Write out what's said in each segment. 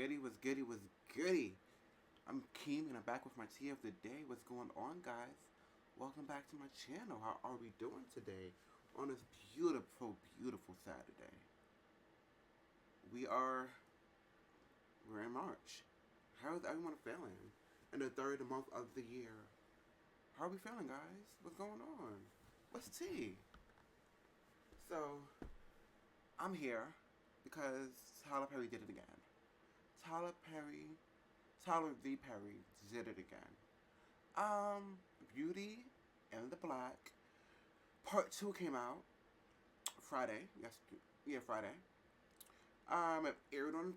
giddy, was giddy, was giddy. I'm Keemy and I'm back with my tea of the day. What's going on, guys? Welcome back to my channel. How are we doing today on this beautiful, beautiful Saturday? We are, we're in March. How is everyone feeling in the third month of the year? How are we feeling, guys? What's going on? What's tea? So, I'm here because Tyler Perry did it again. Tyler Perry Tyler V. Perry did it again. Beauty and the Black Part 2 came out Friday. Yes, yeah, Friday. It aired on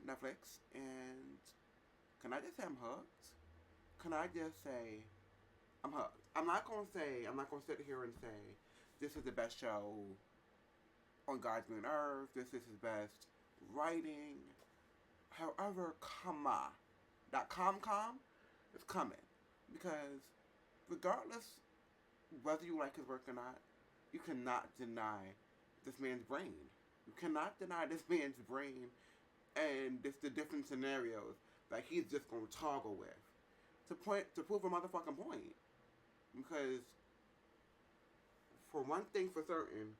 Netflix, and can I just say I'm hooked? Can I just say I'm hooked? I'm not gonna sit here and say this is the best show on God's green earth. This is his best writing. However, that com is coming because regardless whether you like his work or not, you cannot deny this man's brain. You cannot deny this man's brain and just the different scenarios that he's just gonna toggle with to prove a motherfucking point. Because for one thing for certain,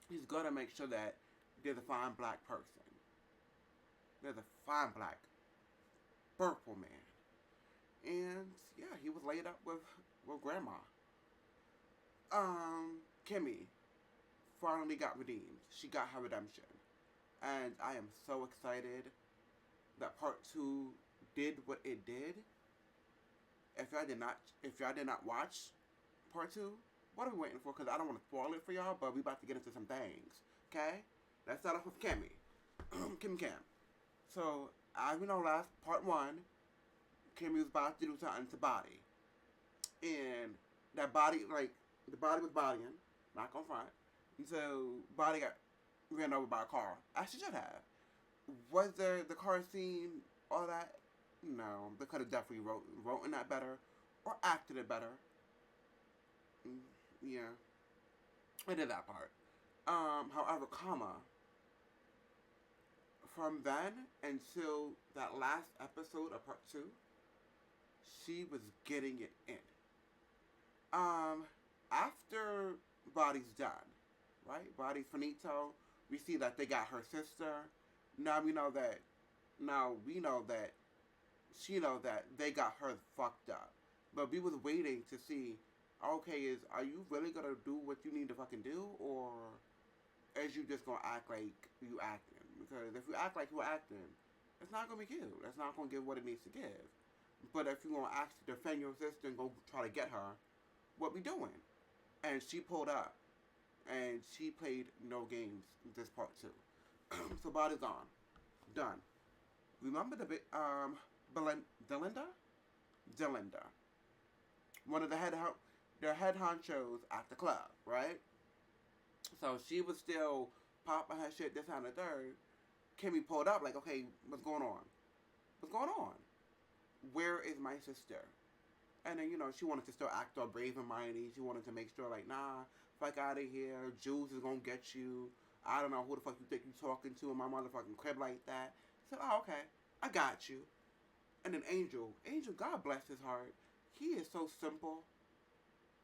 he's gonna make sure that there's a fine black person. There's a fine black purple man. And yeah, he was laid up with grandma. Keemy finally got redeemed. She got her redemption. And I am so excited that part 2 did what it did. If y'all did not watch part 2, what are we waiting for? Because I don't want to spoil it for y'all, but we about to get into some things. Okay? Let's start off with Keemy. Kim Cam. So, as we know, last part 1, Keemy was about to do something to Body. And that Body, the Body was bodying, not gonna front. And so, Body got ran over by a car. As she should have. Was there the car scene, all that? No. They could have definitely wrote in that better, or acted it better. Yeah. I did that part. However, from then until that last episode of part 2, she was getting it in. After Body's done, right? Body's finito. We see that they got her sister. Now we know that. She know that they got her fucked up. But we was waiting to see. Okay, are you really gonna do what you need to fucking do, or is you just gonna act like you acting? Because if you act like you acting, it's not gonna be cute. It's not gonna give what it needs to give. But if you gonna actually defend your sister and go try to get her, what we doing? And she pulled up, and she played no games this part 2. So Body's on, done. Remember Delinda, one of the head honchos at the club, right? So she was still popping her shit this time and the third. Keemy pulled up like, okay, what's going on? What's going on? Where is my sister? And then, she wanted to still act all brave and mighty. She wanted to make sure, like, nah, fuck out of here. Jules is gonna get you. I don't know who the fuck you think you talking to in my motherfucking crib like that. So, oh, okay, I got you. And then Angel, God bless his heart. He is so simple,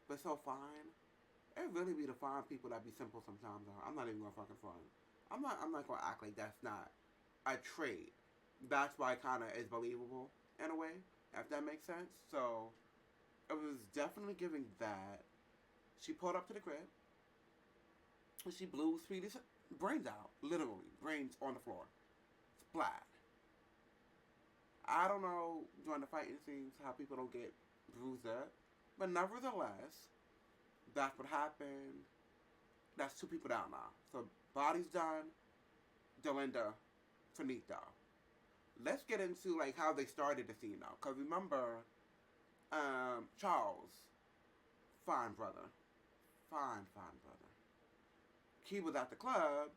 but so fine. It really be the fine people that be simple sometimes. I'm not even gonna fucking front. I'm not gonna act like that's not a trait. That's why it kind of is believable in a way, if that makes sense. So it was definitely giving that. She pulled up to the crib, and she blew Sweetie's brains out. Literally, brains on the floor. Splat. I don't know during the fighting scenes how people don't get bruised up, but nevertheless, that's what happened. That's 2 people down now. So Body's done. Delinda, finito. Let's get into how they started the scene now. Cause remember, Charles, fine brother. He was at the club,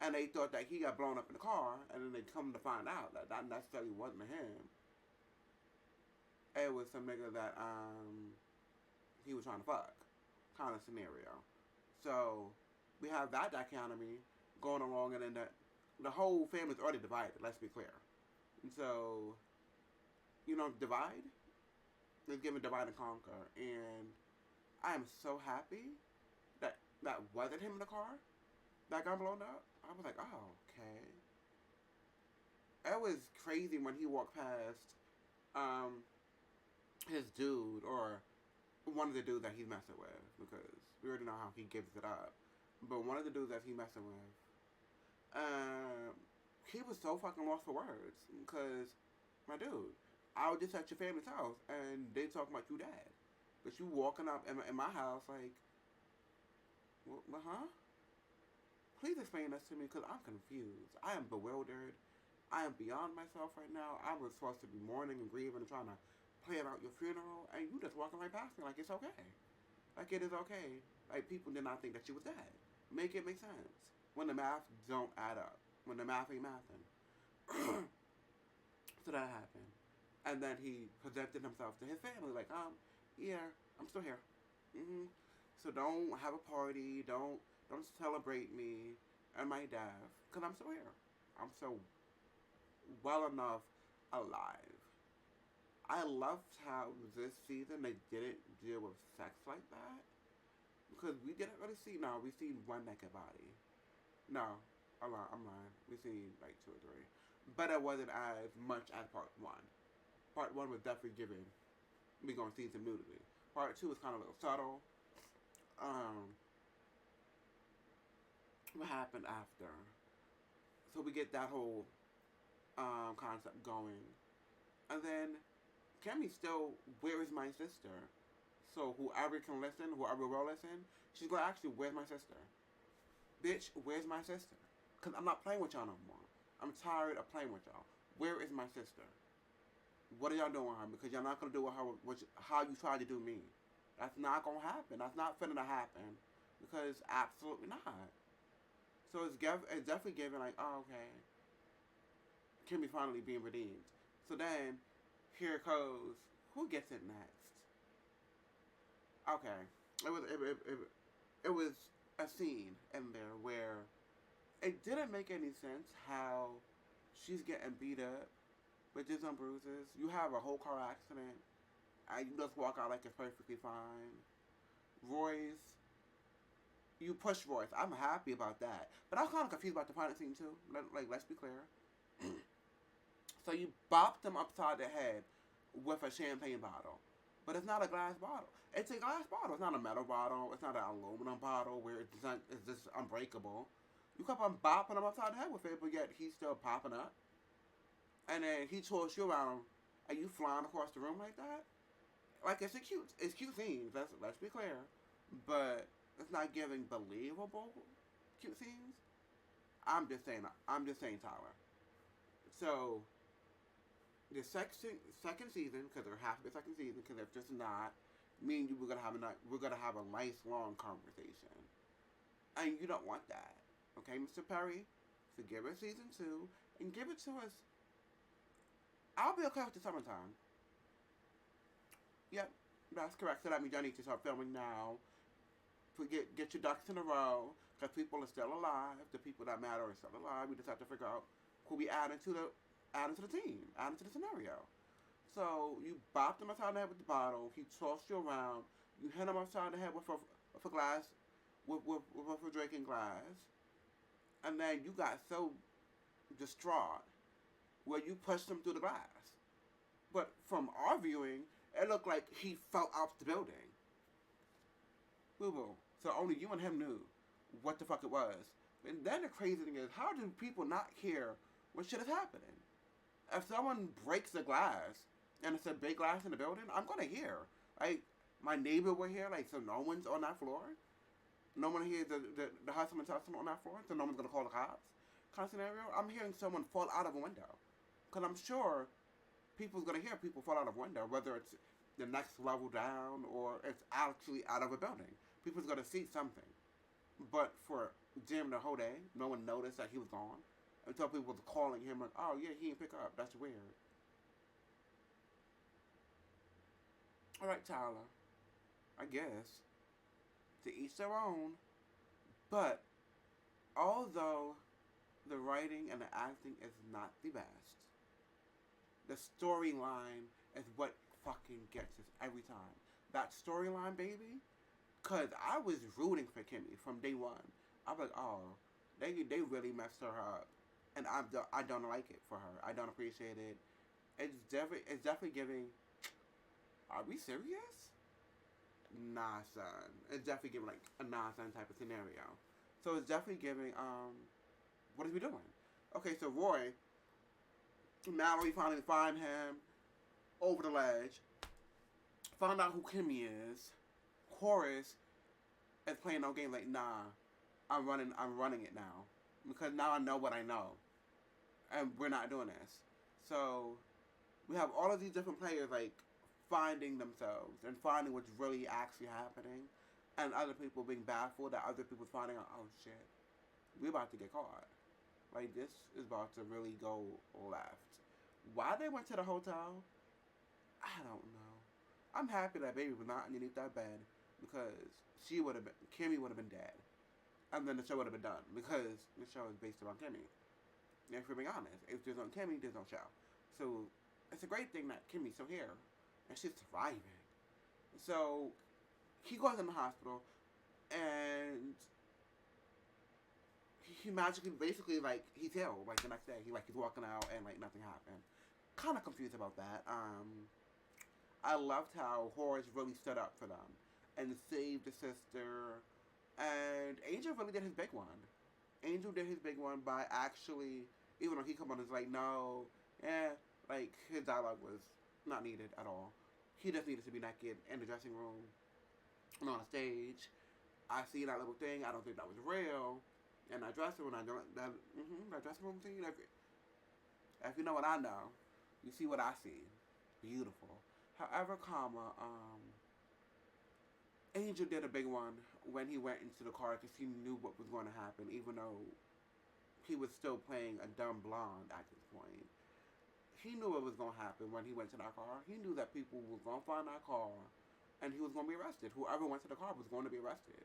and they thought that he got blown up in the car, and then they come to find out that necessarily wasn't him. It was some nigga that he was trying to fuck, kind of scenario. So we have that dichotomy going along, and then the whole family's already divided. Let's be clear. And so, divide. Let's give it divide and conquer. And I am so happy that that wasn't him in the car that got blown up. I was like, oh, okay. It was crazy when he walked past um, his dude, or one of the dudes that he's messing with, because we already know how he gives it up. But one of the dudes that he's messing with, um, he was so fucking lost for words. Because, my dude, I was just at your family's house and they talking about you dad. But you walking up in my house like, well, huh? Please explain this to me because I'm confused. I am bewildered. I am beyond myself right now. I was supposed to be mourning and grieving and trying to plan out your funeral, and you just walking right past me like it's okay. Like it is okay. Like people did not think that she was dead. Make it make sense. When the math don't add up. When the math ain't mathing. So that happened. And then he presented himself to his family like, yeah, I'm still here. So don't have a party. Don't celebrate me and my death. Because I'm still here. I'm so well enough alive. I loved how this season they didn't deal with sex like that. Because we didn't really see, no, we seen one naked body. No, I'm lying. We seen like 2 or 3. But it wasn't as much as part 1. Part 1 was definitely giving, we gonna see some nudity. Part 2 was kind of a little subtle. What happened after? So we get that whole concept going. And then Keemy still, where is my sister? So whoever can listen, whoever will listen, she's gonna ask you, where's my sister? Bitch, where's my sister? Because I'm not playing with y'all no more. I'm tired of playing with y'all. Where is my sister? What are y'all doing with her? Because y'all not gonna do with her how you tried to do me. That's not gonna happen. That's not finna happen. Because absolutely not. So it's definitely giving like, oh, okay. Keemy finally being redeemed. So then, here it goes. Who gets it next? Okay, it was a scene in there where it didn't make any sense how she's getting beat up with just some bruises. You have a whole car accident and you just walk out like it's perfectly fine. Royce, you push Royce. I'm happy about that, but I was kind of confused about the final scene too. Like, let's be clear. So you bopped him upside the head with a champagne bottle. But it's not a glass bottle. It's a glass bottle. It's not a metal bottle. It's not an aluminum bottle where it's just unbreakable. You kept on bopping him upside the head with it, but yet he's still popping up. And then he tossed you around, and you flying across the room like that. Like it's cute scenes. Let's be clear, but it's not giving believable cute scenes. I'm just saying, Tyler. So the second season, because there has to be a second season, because if there's not, me and you we're gonna have a nice long conversation, and you don't want that, okay, Mr. Perry? So give us season 2 and give it to us. I'll be okay with the summertime. Yep, that's correct. So that means I need to start filming now. Get your ducks in a row, because people are still alive. The people that matter are still alive. We just have to figure out who we add into the team, add into the scenario. So you bopped him upside the head with the bottle. He tossed you around. You hit him upside the head with a glass, with a drinking glass, and then you got so distraught where you pushed him through the glass. But from our viewing, it looked like he fell off the building. Boo boo. So only you and him knew what the fuck it was. And then the crazy thing is, how do people not hear when shit is happening? If someone breaks a glass and it's a big glass in the building, I'm gonna hear. Like, my neighbor will hear, like, so no one's on that floor. No one hears the husband and tussle on that floor, so no one's gonna call the cops. Kind of scenario. I'm hearing someone fall out of a window. Because I'm sure people's gonna hear people fall out of a window, whether it's the next level down or it's actually out of a building. People's gonna see something. But for Jim the whole day, no one noticed that he was gone. Until people was calling him like, oh yeah, he didn't pick up. That's weird. Alright, Tyler. I guess. To each their own. But although the writing and the acting is not the best. The storyline is what fucking gets us every time. That storyline, baby, because I was rooting for Keemy from day one. I was like, oh, they really messed her up. And I don't like it for her. I don't appreciate it. It's definitely giving, are we serious? Nah, son. It's definitely giving like a nah, son type of scenario. So it's definitely giving, what is we doing? Okay, so Roy, Mallory finally find him over the ledge, found out who Keemy is. Horace is playing no game like, nah, I'm running it now. Because now I know what I know. And we're not doing this. So we have all of these different players like finding themselves and finding what's really actually happening, and other people being baffled at other people finding out, oh shit, we're about to get caught. Like, this is about to really go left. Why they went to the hotel, I don't know. I'm happy that baby was not underneath that bed, because Keemy would have been dead. And then the show would have been done, because the show is based around Keemy. And if we're being honest, if there's no Keemy, there's no show. So it's a great thing that Keemy's still here, and she's thriving. So he goes in the hospital, and he magically, basically, like, he's ill, like, the next day. He's walking out, and, like, nothing happened. Kind of confused about that. I loved how Horace really stood up for them and saved the sister. And Angel really did his big one. Angel did his big one by actually, even though he come on and is like, no, like, his dialogue was not needed at all. He just needed to be naked in the dressing room and on a stage. I see that little thing. I don't think that was real. And that dressing room, that dressing room scene, if you know what I know, you see what I see. Beautiful. However, Angel did a big one when he went into the car because he knew what was going to happen, even though he was still playing a dumb blonde at this point. He knew what was going to happen when he went to that car. He knew that people were going to find that car and he was going to be arrested. Whoever went to the car was going to be arrested.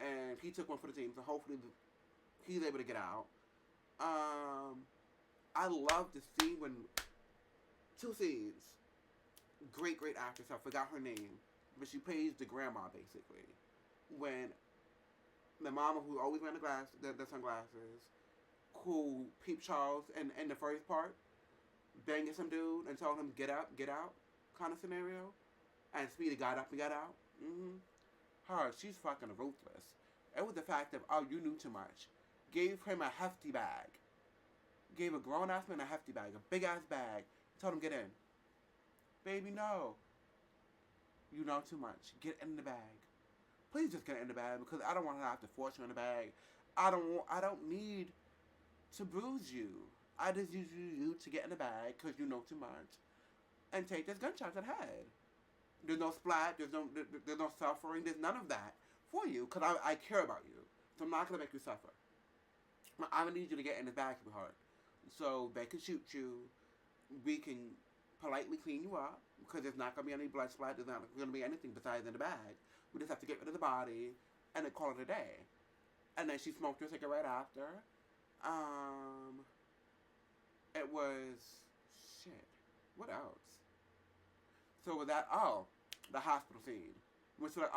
And he took one for the team, so hopefully he's able to get out. I love the scene when two scenes. Great actress. I forgot her name, but she plays the grandma basically. When the mama who always wearing the sunglasses, who peeped Charles in the first part, banging some dude and told him get out, kind of scenario, and Speedy got up and got out. Her, she's fucking ruthless. It was the fact that, oh, you knew too much. Gave him a hefty bag. Gave a grown ass man a hefty bag, a big ass bag. Told him get in. Baby, no. You know too much. Get in the bag. Please just get in the bag, because I don't want to have to force you in the bag. I don't need to bruise you. I just use you to get in the bag because you know too much, and take this gunshot to the head. There's no splat. There's no suffering. There's none of that for you, because I care about you. So I'm not gonna make you suffer. I'm gonna need you to get in the bag, sweetheart, so they can shoot you. We can politely clean you up, because there's not gonna be any blood splat. There's not gonna be anything besides in the bag. We just have to get rid of the body and then call it a day. And then she smoked her cigarette after. It was shit. What else? So with that, the hospital scene. Which was like,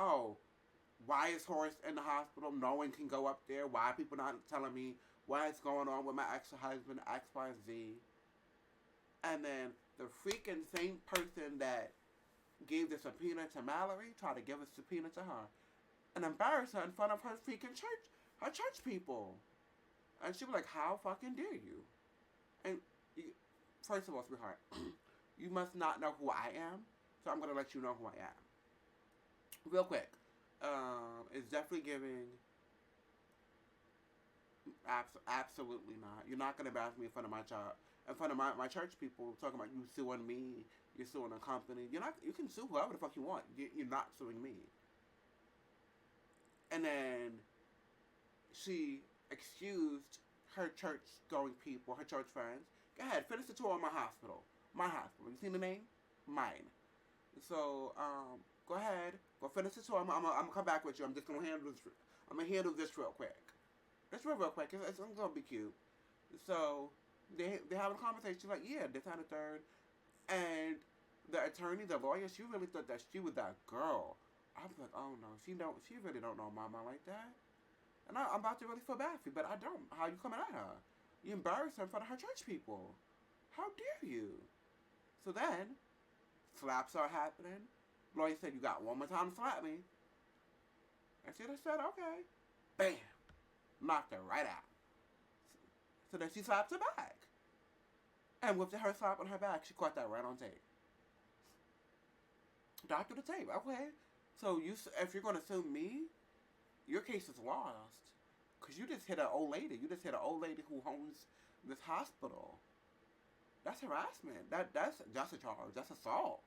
why is Horace in the hospital? No one can go up there. Why are people not telling me what's going on with my ex-husband, X, Y, Z? And then the freaking same person that gave the subpoena to Mallory tried to give a subpoena to her and embarrass her in front of her freaking church people. And she was like, how fucking dare you? And first of all, sweetheart, you must not know who I am, so I'm going to let you know who I am. Real quick, it's definitely giving, absolutely not. You're not going to embarrass me in front of my church people, talking about you suing me, you're suing a company. You can sue whoever the fuck you want. You're not suing me. And then she excused her church-going people, her church friends. Go ahead, finish the tour of my hospital. My hospital. You seen the name? Mine. So, go ahead, go finish the tour. I'm gonna come back with you. I'm just gonna handle this. I'm gonna handle this real quick. Just real quick. It's gonna be cute. So they have a conversation like, yeah, this and the third, and the attorney, the lawyer, she really thought that she was that girl. I was like, oh no, she really don't know Mama like that. And I'm about to really feel bad for you, but I don't. How you coming at her? You embarrassed her in front of her church people. How dare you? So then, slaps are happening. Lawyer said, you got one more time to slap me. And she just said, okay. Bam. Knocked her right out. So then she slaps her back. And with her slap on her back, she caught that right on tape. Doctor the tape, okay. So if you're going to sue me, your case is lost. Because you just hit an old lady. You just hit an old lady who owns this hospital. That's harassment. That's a charge. That's assault.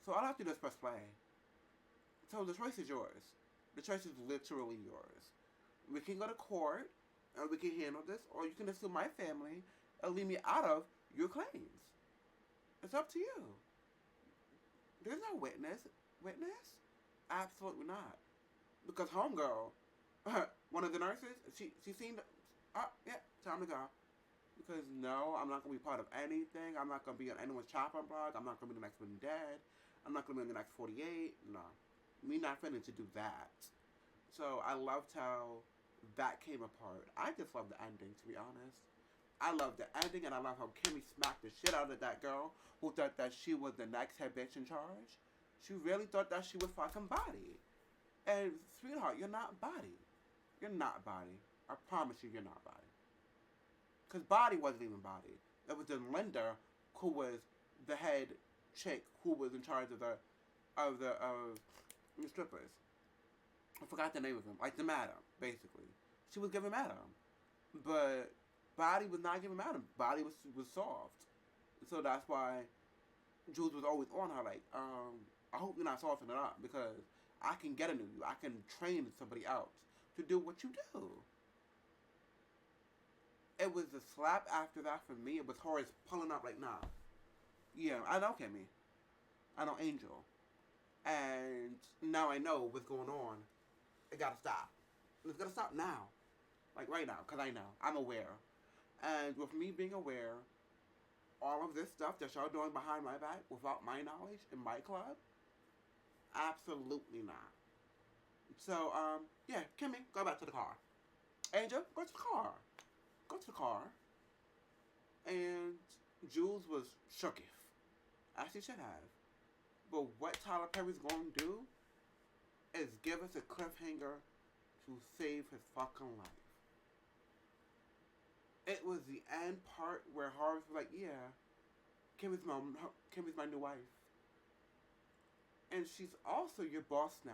So all I have to do is press play. So the choice is yours. The choice is literally yours. We can go to court and we can handle this, or you can assume my family and leave me out of your claims. It's up to you. There's no witness. Witness? Absolutely not. Because homegirl, one of the nurses, she seen, yeah, time to go. Because no, I'm not going to be part of anything. I'm not going to be on anyone's chopping block. I'm not going to be the next one dead. I'm not going to be on the next 48. No. Me not finna to do that. So I loved how that came apart. I just love the ending, to be honest. I love the ending, and I love how Keemy smacked the shit out of that girl who thought that she was the next head bitch in charge. She really thought that she was fucking Body. And sweetheart, you're not Body. You're not Body. I promise you, you're not Body. Because Body wasn't even Body. It was then Linda, who was the head chick who was in charge of the strippers. I forgot the name of them. Like the madam, basically. She was giving madam. But Body was not giving madam. Body was soft. So that's why Jules was always on her like, I hope you're not softening it up because I can get a new you. I can train somebody else to do what you do. It was the slap after that for me. It was Horace pulling up like, nah. Yeah, I know Keemy. I know Angel. And now I know what's going on. It gotta stop. It's gotta stop now. Like right now, because I know. I'm aware. And with me being aware, all of this stuff that y'all doing behind my back without my knowledge in my club, absolutely not. So, yeah, Keemy, go back to the car. Angel, go to the car. Go to the car. And Jules was shooketh, as she should have. But what Tyler Perry's going to do is give us a cliffhanger to save his fucking life. It was the end part where Harvey was like, yeah, Keemy's my new wife. And she's also your boss now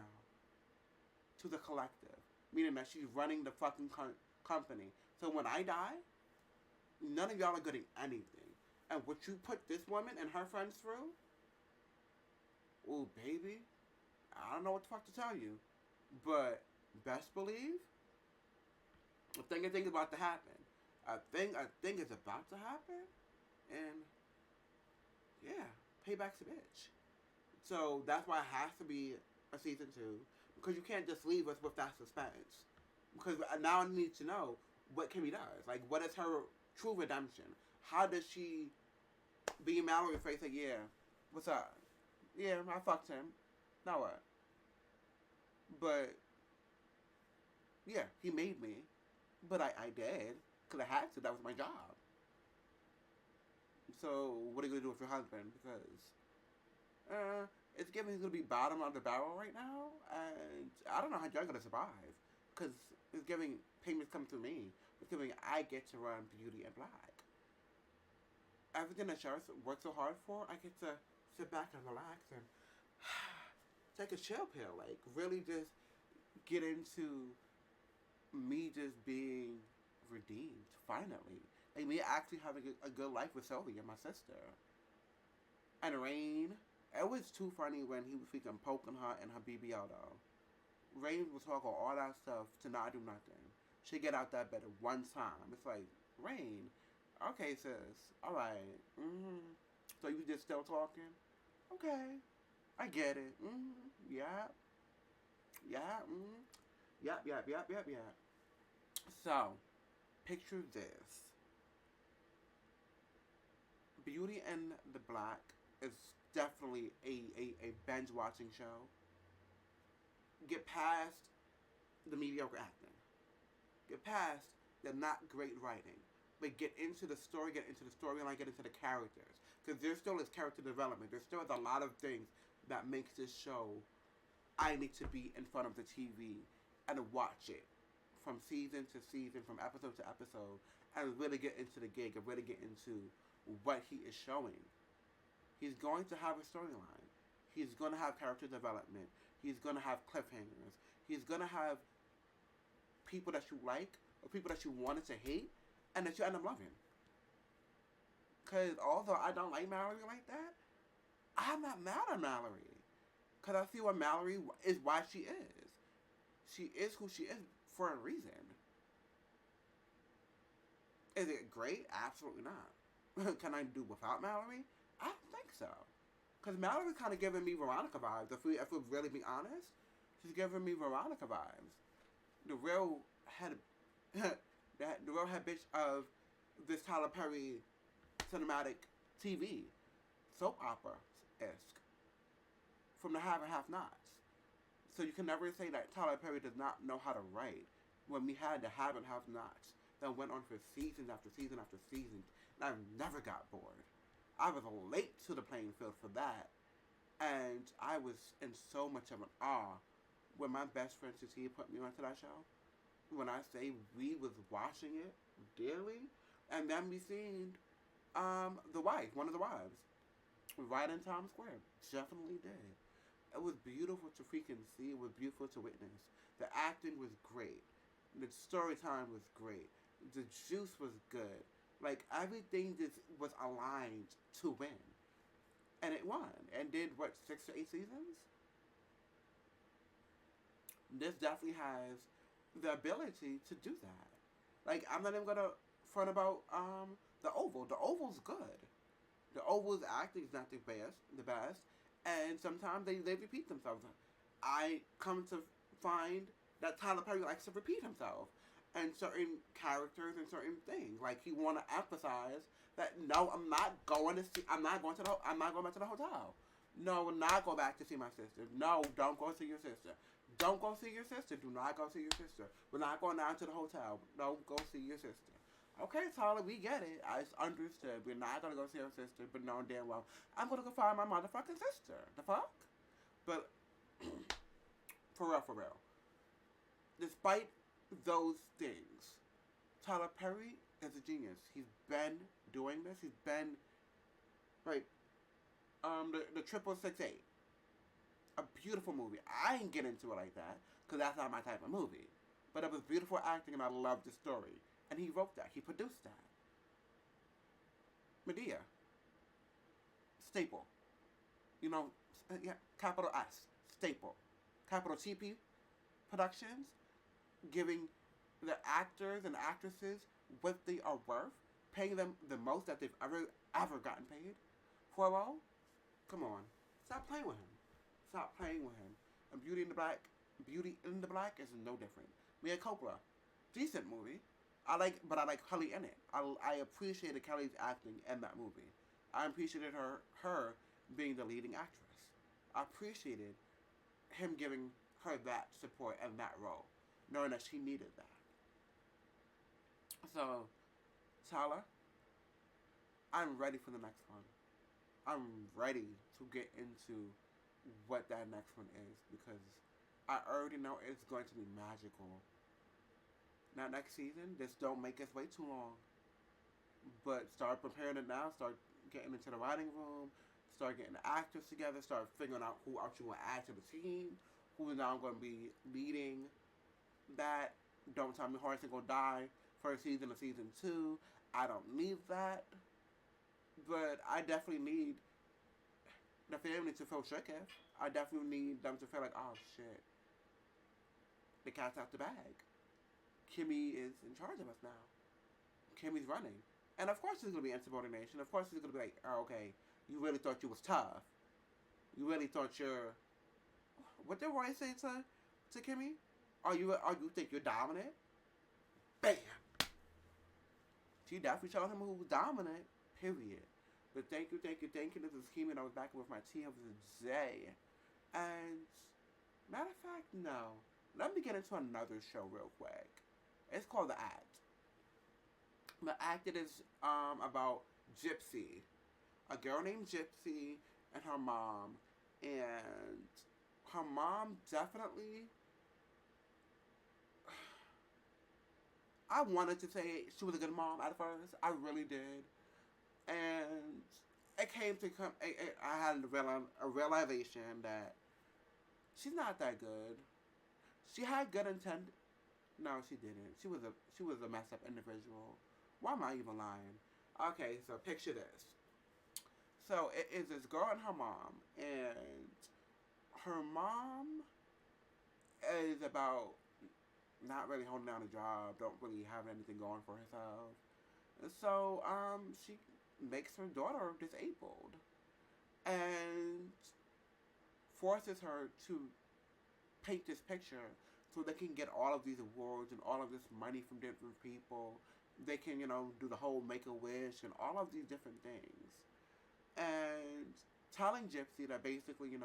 to the collective. Meaning that she's running the fucking company. So when I die, none of y'all are getting anything. And what you put this woman and her friends through, ooh, baby, I don't know what the fuck to tell you. But best believe, a thing is about to happen. A thing is about to happen. And, yeah, payback's a bitch. So that's why it has to be a season 2. Because you can't just leave us with that suspense. Because now I need to know what Keemy does. Like, what is her true redemption? How does she be Mallory face like, yeah, what's up? Yeah, I fucked him. Now what? But, yeah, he made me. But I did. Because I had to. That was my job. So, what are you going to do with your husband? Because, it's giving he's going to be bottom of the barrel right now. And I don't know how you're going to survive. Because it's giving payments come through me. It's giving I get to run Beauty and Black. Everything that Sheriff worked so hard for, I get to sit back and relax and take a chill pill. Like, really just get into me just being redeemed, finally. Like, me actually having a good life with Sylvie and my sister. And Rain, it was too funny when he was freaking poking her in her BBL, though. Rain was talking all that stuff to not do nothing. She get out that bed one time. It's like, Rain, okay, sis, alright, So you just still talking? Okay, I get it, yeah, yep. So, picture this. Beauty and the Black is definitely a binge watching show. Get past the mediocre acting. Get past the not great writing. But get into the story, get into the storyline, get into the characters. Because there still is character development. There still is a lot of things that makes this show I need to be in front of the TV and watch it from season to season, from episode to episode, and really get into the gig and really get into what he is showing. He's going to have a storyline. He's going to have character development. He's going to have cliffhangers. He's going to have people that you like or people that you wanted to hate and that you end up loving. Because although I don't like Mallory like that, I'm not mad at Mallory. Because I see what Mallory is, why she is. She is who she is for a reason. Is it great? Absolutely not. Can I do without Mallory? I don't think so. Because Mallory's kind of giving me Veronica vibes. If we really be honest, she's giving me Veronica vibes. The real head, the real head bitch of this Tyler Perry cinematic TV soap opera esque from the Have and Have Nots. So you can never say that Tyler Perry does not know how to write when we had the Have and Have Nots that went on for seasons after season after season, and I never got bored. I was late to the playing field for that, and I was in so much of an awe when my best friend Cecilia put me onto that show. When I say we was watching it daily, and then we seen the wife, one of the wives, right in Times Square. Definitely did. It was beautiful to freaking see. It was beautiful to witness. The acting was great. The story time was great. The juice was good. Like, everything just was aligned to win. And it won. And did, what, 6 to 8 seasons? This definitely has the ability to do that. Like, I'm not even going to front about the Oval. The Oval's good. The Oval's acting is not the best. And sometimes they repeat themselves. I come to find that Tyler Perry likes to repeat himself and certain characters and certain things. Like, he want to emphasize that no, I'm not going back to the hotel. No, we'll not go back to see my sister. No, don't go see your sister. Don't go see your sister. Do not go see your sister. We're not going down to the hotel. Don't go see your sister. Okay, Tyler, we get it. I understood. We're not going to go see our sister, but knowing damn well, I'm going to go find my motherfucking sister. The fuck? But, for real. Despite those things, Tyler Perry is a genius. He's been doing this. He's been, like, the 666. A beautiful movie. I ain't get into it like that, because that's not my type of movie. But it was beautiful acting, and I loved the story. And he wrote that. He produced that. Medea. Staple. You know, yeah, capital S. Staple. Capital TP Productions. Giving the actors and actresses what they are worth. Paying them the most that they've ever gotten paid. Poirot? Come on. Stop playing with him. Stop playing with him. And Beauty in the Black is no different. Mia Coppola. Decent movie. I like Kelly in it. I appreciated Kelly's acting in that movie. I appreciated her being the leading actress. I appreciated him giving her that support and that role, knowing that she needed that. So, Tyler, I'm ready for the next one. I'm ready to get into what that next one is, because I already know it's going to be magical. Not next season. Just don't make us wait too long. But start preparing it now. Start getting into the writing room. Start getting the actors together. Start figuring out who else you want to add to the team. Who is now going to be leading that. Don't tell me Horace is going to die first season of season 2. I don't need that. But I definitely need the family to feel stricken. I definitely need them to feel like, oh shit, the cat's out the bag. Keemy is in charge of us now. Keemy's running. And of course there's going to be insubordination. Of course he's going to be like, oh, okay, you really thought you was tough. You really thought you're... What did Roy say to Keemy? You think you're dominant? Bam! She definitely showed him who was dominant. Period. But thank you, thank you, thank you. This is Keemy, and I was back with my tea of the day. And matter of fact, no. Let me get into another show real quick. It's called The Act. The Act it is about Gypsy, a girl named Gypsy and her mom, and her mom definitely. I wanted to say she was a good mom at first. I really did, and it came to come. I had a realization that she's not that good. She had good intent. No, she didn't. She was a messed up individual. Why am I even lying? Okay, so picture this. So it is this girl and her mom, and her mom is about not really holding down a job, don't really have anything going for herself. And so she makes her daughter disabled and forces her to paint this picture so they can get all of these awards and all of this money from different people. They can, do the whole Make-A-Wish and all of these different things. And telling Gypsy that basically,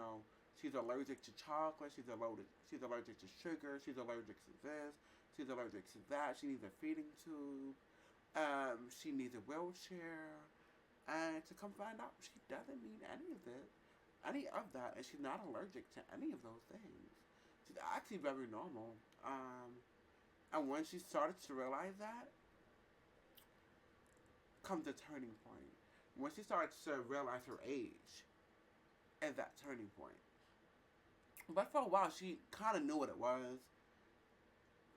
she's allergic to chocolate, she's allergic to sugar, she's allergic to this, she's allergic to that, she needs a feeding tube, she needs a wheelchair, and to come find out she doesn't need any of that, and she's not allergic to any of those things. She's actually very normal. And when she started to realize that, comes the turning point. When she started to realize her age at that turning point. But for a while, she kind of knew what it was.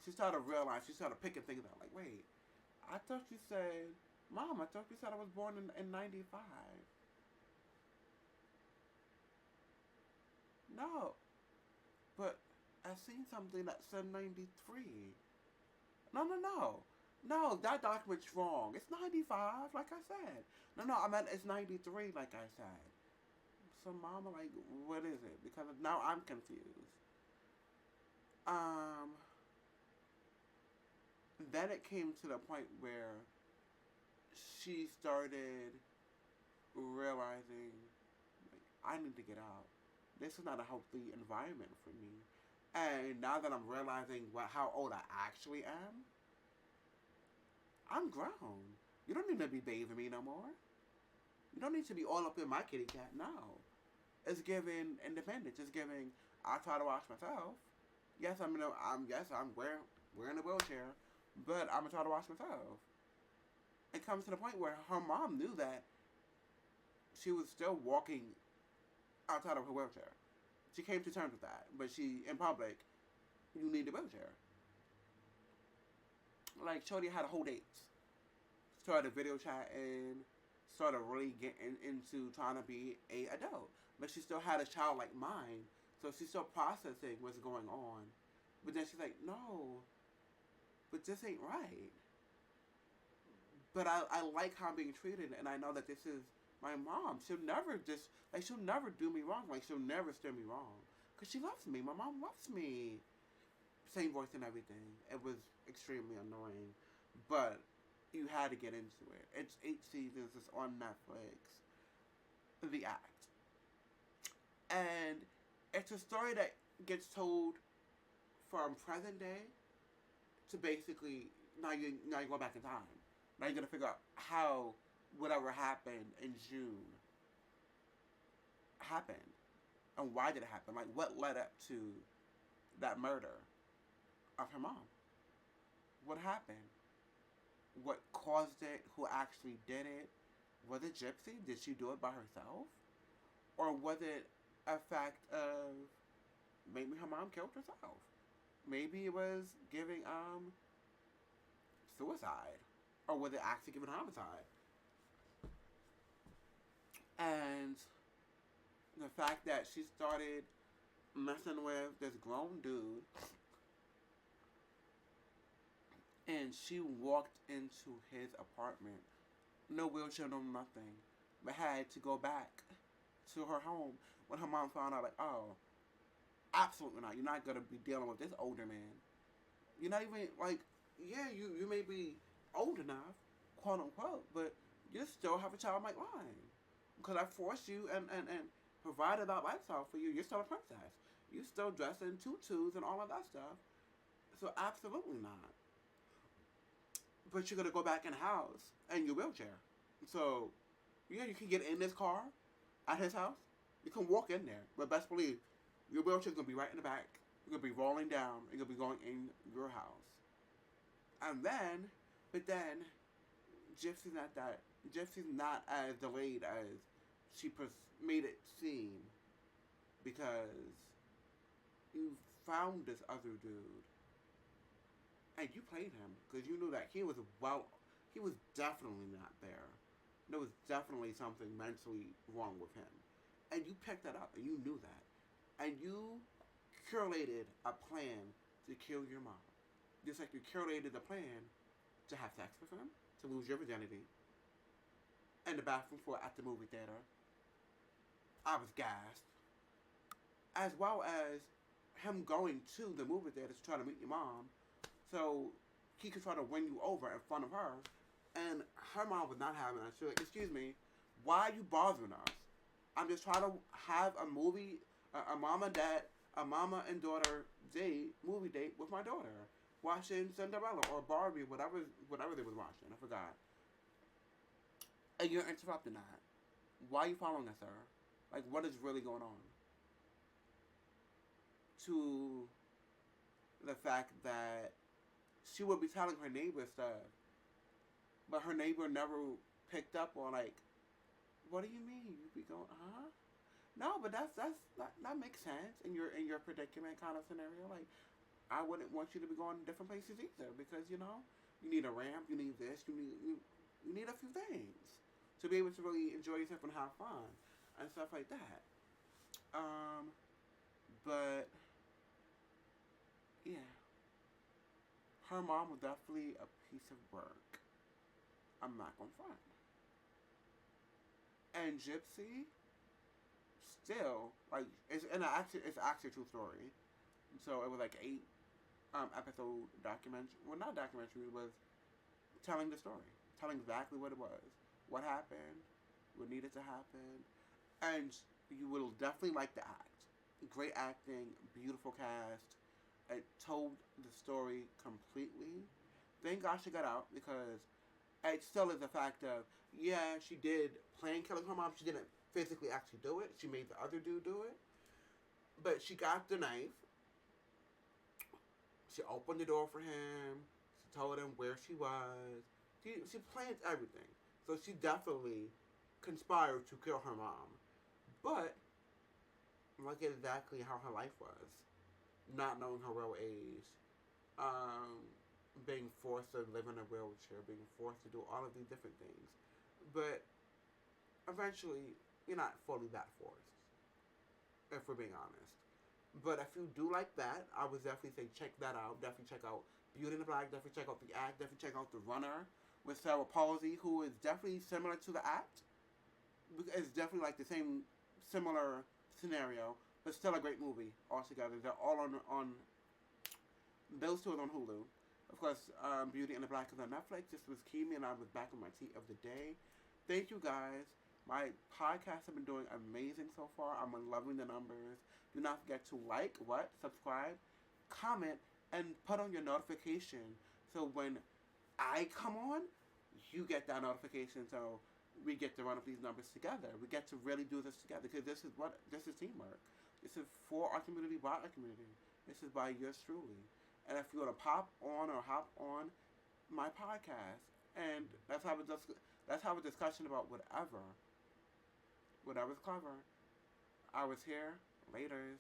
She started to realize, she started picking things out. Like, wait, I thought you said, Mom, I thought you said I was born in 95. No, but I seen something that said 93. No, no, no. No, that document's wrong. It's 95, like I said. No, I meant it's 93, like I said. So, Mama, like, what is it? Because now I'm confused. Then it came to the point where she started realizing, like, I need to get out. This is not a healthy environment for me. And now that I'm realizing how old I actually am, I'm grown. You don't need to be bathing me no more. You don't need to be all up in my kitty cat. No. It's giving independence. It's giving, I try to wash myself. Yes, I'm wearing a wheelchair, but I'm gonna try to wash myself. It comes to the point where her mom knew that she was still walking outside of her wheelchair. She came to terms with that, but in public, you need a wheelchair. Like, Shorty had a whole date. Started video chatting, started really getting into trying to be a adult. But she still had a childlike mind, so she's still processing what's going on. But then she's like, no, but this ain't right. But I like how I'm being treated, and I know that this is my mom. She'll never do me wrong. Like, she'll never steer me wrong. Because she loves me. My mom loves me. Same voice and everything. It was extremely annoying. But you had to get into it. It's 8 seasons. It's on Netflix. The Act. And it's a story that gets told from present day to basically, now you go back in time. Now you're going to figure out how whatever happened in June happened. And why did it happen? Like, what led up to that murder of her mom? What happened? What caused it? Who actually did it? Was it Gypsy? Did she do it by herself? Or was it a fact of maybe her mom killed herself? Maybe it was giving suicide. Or was it actually giving homicide? And the fact that she started messing with this grown dude, and she walked into his apartment, no wheelchair, no nothing, but had to go back to her home when her mom found out, like, oh, absolutely not. You're not going to be dealing with this older man. You're not even, like, yeah, you may be old enough, quote unquote, but you still have a childlike mind. Because I forced you and provided that lifestyle for you. You're still a princess. You still dress in tutus and all of that stuff. So absolutely not. But you're gonna go back in the house in your wheelchair. So yeah, you can get in this car at his house. You can walk in there, but best believe your wheelchair's gonna be right in the back. You're gonna be rolling down. You're gonna be going in your house. And then, but then, Gypsy's not that. Gypsy's not as delayed as she made it seem because you found this other dude and you played him because you knew that he was definitely not there. There was definitely something mentally wrong with him, and you picked that up and you knew that, and you curated a plan to kill your mom, just like you curated the plan to have sex with him, to lose your virginity, in the bathroom floor at the movie theater. I was gassed. As well as him going to the movie theater to try to meet your mom, so he could try to win you over in front of her, and her mom was not having that. She was like, "Excuse me, why are you bothering us? I'm just trying to have a movie, a mom and dad, a mama and daughter movie date with my daughter, watching Cinderella or Barbie, whatever they was watching. I forgot. And you're interrupting that. Why are you following us, sir? Like, what is really going on?" To the fact that she would be telling her neighbor stuff, but her neighbor never picked up on, like, what do you mean? You be going, huh? No, but that makes sense in your predicament kind of scenario. Like, I wouldn't want you to be going to different places either because you need a ramp, you need this, you need a few things to be able to really enjoy yourself and have fun and stuff like that. But yeah, her mom was definitely a piece of work. I'm not gonna front. And Gypsy still like it's actually a true story. So it was like 8 episode documentary. Well, not documentary. It was telling the story, telling exactly what it was, what happened, what needed to happen, and you will definitely like the act. Great acting, beautiful cast. It told the story completely. Thank God she got out because it still is a fact of yeah, she did plan killing her mom. She didn't physically actually do it. She made the other dude do it, but she got the knife. She opened the door for him. She told him where she was. She planned everything. So she definitely conspired to kill her mom. But look at exactly how her life was. Not knowing her real age. Being forced to live in a wheelchair. Being forced to do all of these different things. But eventually, you're not fully that forced. If we're being honest. But if you do like that, I would definitely say check that out. Definitely check out Beauty in the Black. Definitely check out The Act. Definitely check out The Runner with Sarah Palsy, who is definitely similar to The Act. It's definitely like the same similar scenario, but still a great movie altogether. They're all on those two are on Hulu. Of course, Beauty in the Black is on Netflix. This was Keemy, and I was back with my tea of the day. Thank you guys. My podcasts have been doing amazing so far. I'm loving the numbers. Do not forget to subscribe, comment, and put on your notification so when I come on, you get that notification so we get to run up these numbers together. We get to really do this together because this is teamwork. This is for our community, by our community. This is by yours truly. And if you want to pop on or hop on my podcast and let's have a discussion about whatever's clever. I was here. Laters.